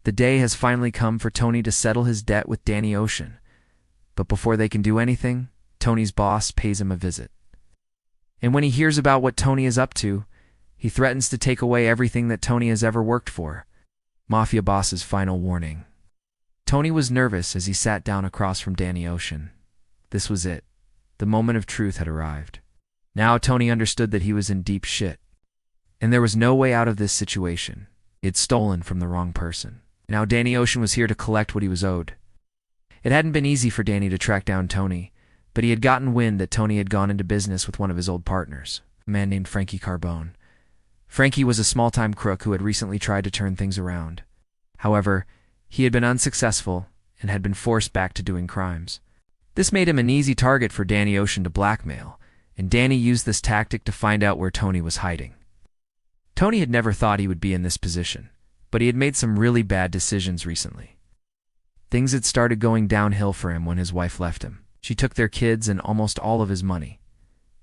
The day has finally come for Tony to settle his debt with Danny Ocean. But before they can do anything, Tony's boss pays him a visit. And when he hears about what Tony is up to, he threatens to take away everything that Tony has ever worked for. Mafia boss's final warning. Tony was nervous as he sat down across from Danny Ocean. This was it. The moment of truth had arrived. Now Tony understood that he was in deep shit. And there was no way out of this situation. He had stolen from the wrong person. Now Danny Ocean was here to collect what he was owed. It hadn't been easy for Danny to track down Tony, but he had gotten wind that Tony had gone into business with one of his old partners, a man named Frankie Carbone. Frankie was a small-time crook who had recently tried to turn things around. However, he had been unsuccessful and had been forced back to doing crimes. This made him an easy target for Danny Ocean to blackmail, and Danny used this tactic to find out where Tony was hiding. Tony had never thought he would be in this position, but he had made some really bad decisions recently. Things had started going downhill for him when his wife left him. She took their kids and almost all of his money.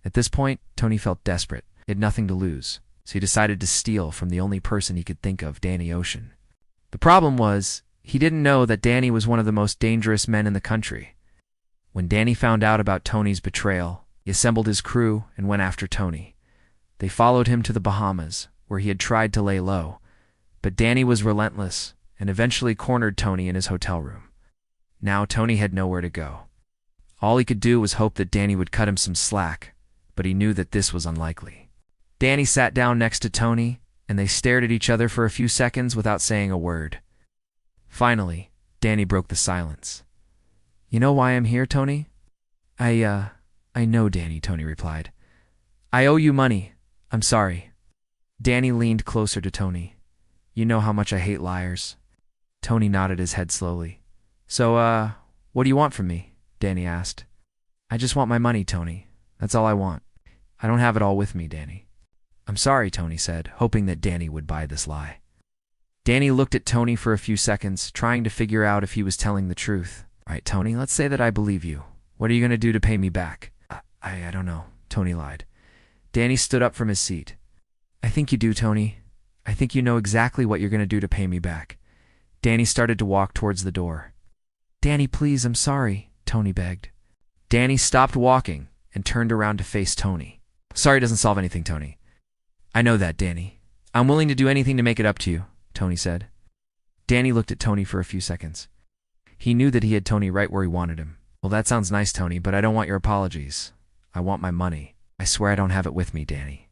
At this point, Tony felt desperate. He had nothing to lose, so he decided to steal from the only person he could think of, Danny Ocean. The problem was, he didn't know that Danny was one of the most dangerous men in the country. When Danny found out about Tony's betrayal, he assembled his crew and went after Tony. They followed him to the Bahamas, where he had tried to lay low, but Danny was relentless and eventually cornered Tony in his hotel room. Now Tony had nowhere to go. All he could do was hope that Danny would cut him some slack, but he knew that this was unlikely. Danny sat down next to Tony, and they stared at each other for a few seconds without saying a word. Finally, Danny broke the silence. "You know why I'm here, Tony?" I know, Danny," Tony replied. "I owe you money. I'm sorry." Danny leaned closer to Tony. "You know how much I hate liars." Tony nodded his head slowly. "So, what do you want from me?" Danny asked. "I just want my money, Tony. That's all I want. I don't have it all with me, Danny." "I'm sorry," Tony said, hoping that Danny would buy this lie. Danny looked at Tony for a few seconds, trying to figure out if he was telling the truth. "All right, Tony, let's say that I believe you. What are you going to do to pay me back?" I don't know," Tony lied. Danny stood up from his seat. "I think you do, Tony. I think you know exactly what you're going to do to pay me back." Danny started to walk towards the door. "Danny, please, I'm sorry," Tony begged. Danny stopped walking and turned around to face Tony. "Sorry doesn't solve anything, Tony." "I know that, Danny. I'm willing to do anything to make it up to you," Tony said. Danny looked at Tony for a few seconds. He knew that he had Tony right where he wanted him. "Well, that sounds nice, Tony, but I don't want your apologies. I want my money. I swear I don't have it with me, Danny."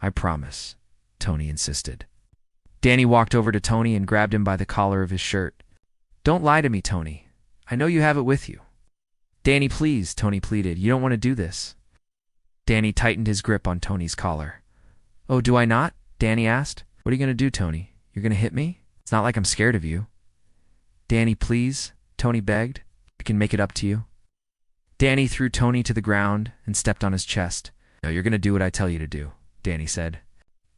"I promise," Tony insisted. Danny walked over to Tony and grabbed him by the collar of his shirt. "Don't lie to me, Tony. I know you have it with you." "Danny, please," Tony pleaded. "You don't want to do this." Danny tightened his grip on Tony's collar. "Oh, do I not?" Danny asked. "What are you going to do, Tony? You're going to hit me? It's not like I'm scared of you." "Danny, please," Tony begged. "I can make it up to you." Danny threw Tony to the ground and stepped on his chest. "No, you're going to do what I tell you to do," Danny said.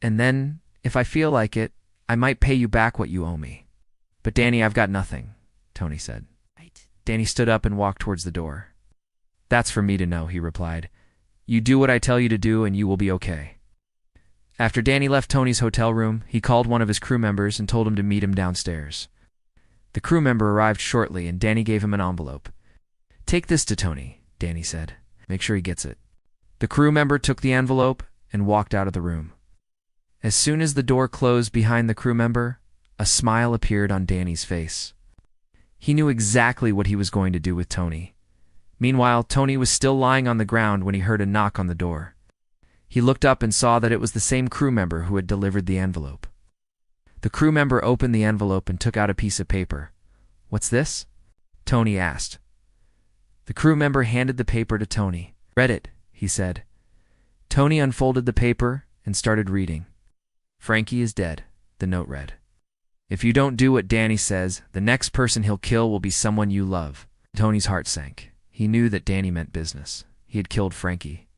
"And then, if I feel like it, I might pay you back what you owe me." "But Danny, I've got nothing," Tony said. Danny stood up and walked towards the door. "That's for me to know," he replied. "You do what I tell you to do and you will be okay." After Danny left Tony's hotel room, he called one of his crew members and told him to meet him downstairs. The crew member arrived shortly and Danny gave him an envelope. "Take this to Tony," Danny said. "Make sure he gets it." The crew member took the envelope and walked out of the room. As soon as the door closed behind the crew member, a smile appeared on Danny's face. He knew exactly what he was going to do with Tony. Meanwhile, Tony was still lying on the ground when he heard a knock on the door. He looked up and saw that it was the same crew member who had delivered the envelope. The crew member opened the envelope and took out a piece of paper. "What's this?" Tony asked. The crew member handed the paper to Tony. "Read it," he said. Tony unfolded the paper and started reading. "Frankie is dead," the note read. "If you don't do what Danny says, the next person he'll kill will be someone you love." Tony's heart sank. He knew that Danny meant business. He had killed Frankie.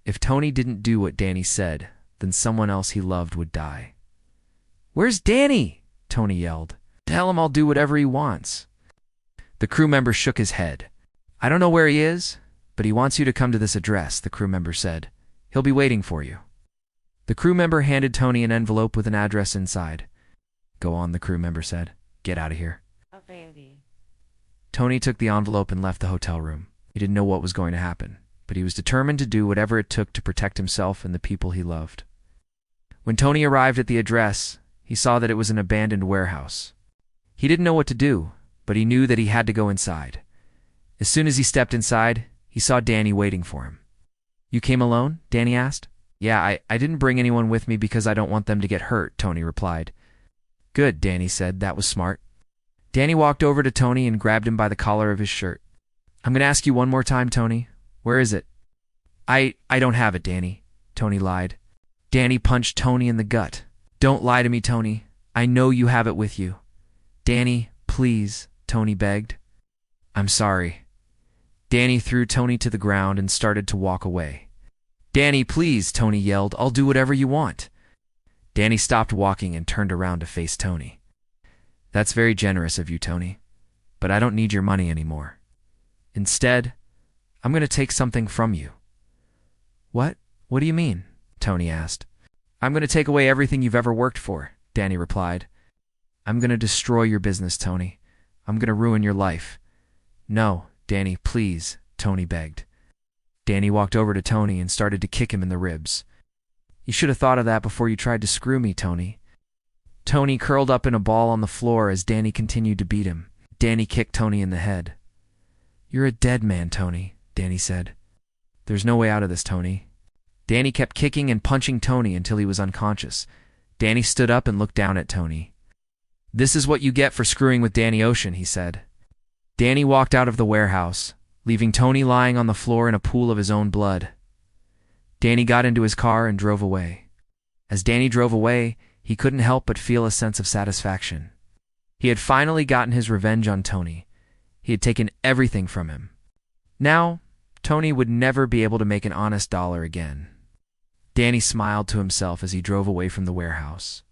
If Tony didn't do what Danny said, then someone else he loved would die. "Where's Danny?" Tony yelled. "Tell him I'll do whatever he wants." The crew member shook his head. "I don't know where he is, but he wants you to come to this address," the crew member said. "He'll be waiting for you." The crew member handed Tony an envelope with an address inside. "Go on," the crew member said. Get out of here. Okay. Tony took the envelope and left the hotel room. He didn't know what was going to happen, but he was determined to do whatever it took to protect himself and the people he loved. When Tony arrived at the address, he saw that it was an abandoned warehouse. He didn't know what to do, but he knew that he had to go inside. As soon as he stepped inside, he saw Danny waiting for him. "You came alone?" Danny asked. "Yeah, I didn't bring anyone with me because I don't want them to get hurt," Tony replied. "Good," Danny said. "That was smart." Danny walked over to Tony and grabbed him by the collar of his shirt. "I'm going to ask you one more time, Tony. Where is it?" I don't have it, Danny," Tony lied. Danny punched Tony in the gut. "Don't lie to me, Tony. I know you have it with you." "Danny, please," Tony begged. "I'm sorry." Danny threw Tony to the ground and started to walk away. "Danny, please," Tony yelled. "I'll do whatever you want." Danny stopped walking and turned around to face Tony. "That's very generous of you, Tony, but I don't need your money anymore. Instead, I'm going to take something from you." "What? What do you mean?" Tony asked. "I'm going to take away everything you've ever worked for," Danny replied. "I'm going to destroy your business, Tony. I'm going to ruin your life." "No, Danny, please," Tony begged. Danny walked over to Tony and started to kick him in the ribs. "You should have thought of that before you tried to screw me, Tony." Tony curled up in a ball on the floor as Danny continued to beat him. Danny kicked Tony in the head. "You're a dead man, Tony," Danny said. "There's no way out of this, Tony." Danny kept kicking and punching Tony until he was unconscious. Danny stood up and looked down at Tony. "This is what you get for screwing with Danny Ocean," he said. Danny walked out of the warehouse, leaving Tony lying on the floor in a pool of his own blood. Danny got into his car and drove away. As Danny drove away, he couldn't help but feel a sense of satisfaction. He had finally gotten his revenge on Tony. He had taken everything from him. Now, Tony would never be able to make an honest dollar again. Danny smiled to himself as he drove away from the warehouse.